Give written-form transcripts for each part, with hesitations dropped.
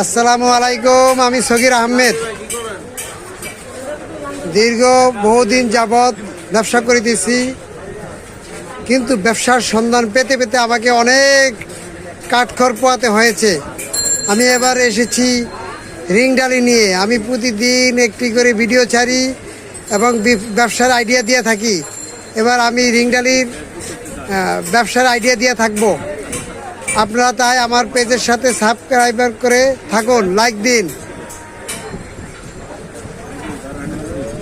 আসসালামু আলাইকুম। আমি সগির আহমেদ। দীর্ঘ বহুদিন যাবৎ ব্যবসা করিতেছি, কিন্তু ব্যবসার সন্ধান পেতে পেতে আমাকে অনেক কাঠখড় পোয়াতে হয়েছে। আমি এবার এসেছি রিংডালি নিয়ে। আমি প্রতিদিন একটি করে ভিডিও ছাড়ি এবং ব্যবসার আইডিয়া দিয়ে থাকি। এবার আমি রিংডালির ব্যবসার আইডিয়া দিয়ে থাকবো। আপনারা তাই আমার পেজের সাথে সাবস্ক্রাইব করে থাকুন, লাইক দিন।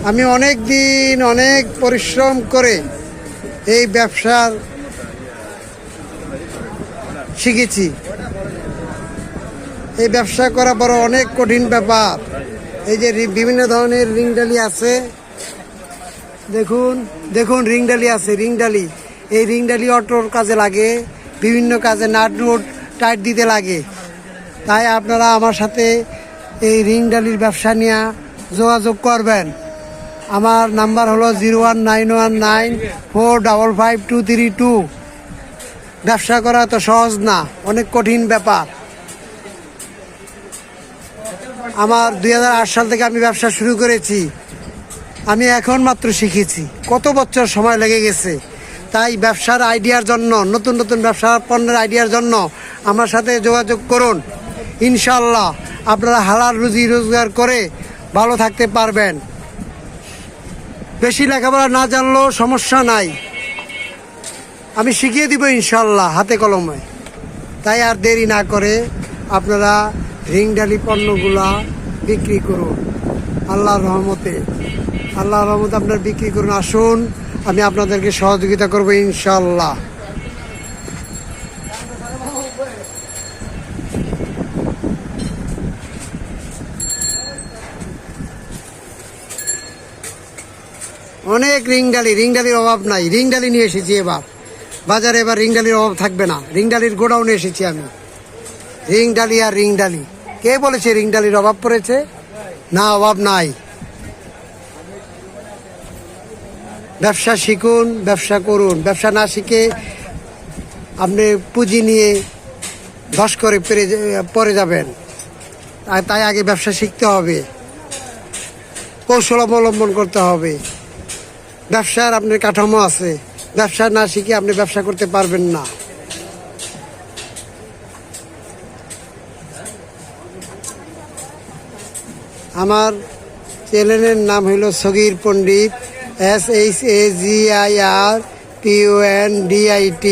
আমি অনেক দিন অনেক পরিশ্রম করে এই ব্যবসার শিখেছি। এই ব্যবসা করা বড় অনেক কঠিন ব্যাপার। এই যে বিভিন্ন ধরনের রিংডালি আছে, দেখুন দেখুন রিংডালি আছে। রিংডালি, এই রিংডালি অটোর কাজে লাগে, বিভিন্ন কাজে নাট নুট টাইট দিতে লাগে। তাই আপনারা আমার সাথে এই রিংডালির ব্যবসা নিয়ে যোগাযোগ করবেন। আমার নাম্বার হলো 01919455232। ব্যবসা করা তো সহজ না, অনেক কঠিন ব্যাপার। আমার 2008 সাল থেকে আমি ব্যবসা শুরু করেছি। আমি এখন মাত্র শিখেছি, কত বছর সময় লেগে গেছে। তাই ব্যবসার আইডিয়ার জন্য, নতুন নতুন ব্যবসার পণ্যের আইডিয়ার জন্য আমার সাথে যোগাযোগ করুন। ইনশাল্লাহ আপনারা হালাল রুজি রোজগার করে ভালো থাকতে পারবেন। বেশি লেখাপড়া না জানলেও সমস্যা নাই, আমি শিখিয়ে দিব ইনশাল্লাহ হাতে কলমে। তাই আর দেরি না করে আপনারা রিংডালি পণ্যগুলা বিক্রি করুন। আল্লাহর রহমতে আপনারা বিক্রি করুন। আসুন, আমি আপনাদেরকে সহযোগিতা করবো ইনশাল্লাহ। অনেক রিংডালির অভাব নাই। রিংডালি নিয়ে এসেছি এবার বাজারে। এবার রিংডালির অভাব থাকবে না। রিংডালির গোডাউনে এসেছি আমি। রিংডালি আর রিংডালি, কে বলেছে রিংডালির অভাব পড়েছে? না, অভাব নাই। ব্যবসা শিখুন, ব্যবসা করুন। ব্যবসা না শিখে আপনি পুঁজি নিয়ে ধস করে পড়ে যাবেন। তাই আগে ব্যবসা শিখতে হবে, কৌশল অবলম্বন করতে হবে। ব্যবসার আপনার কাঠামো আছে, ব্যবসা না শিখে আপনি ব্যবসা করতে পারবেন না। আমার চ্যানেলের নাম হইল সগির পণ্ডিত, SHAGIRPONDIT।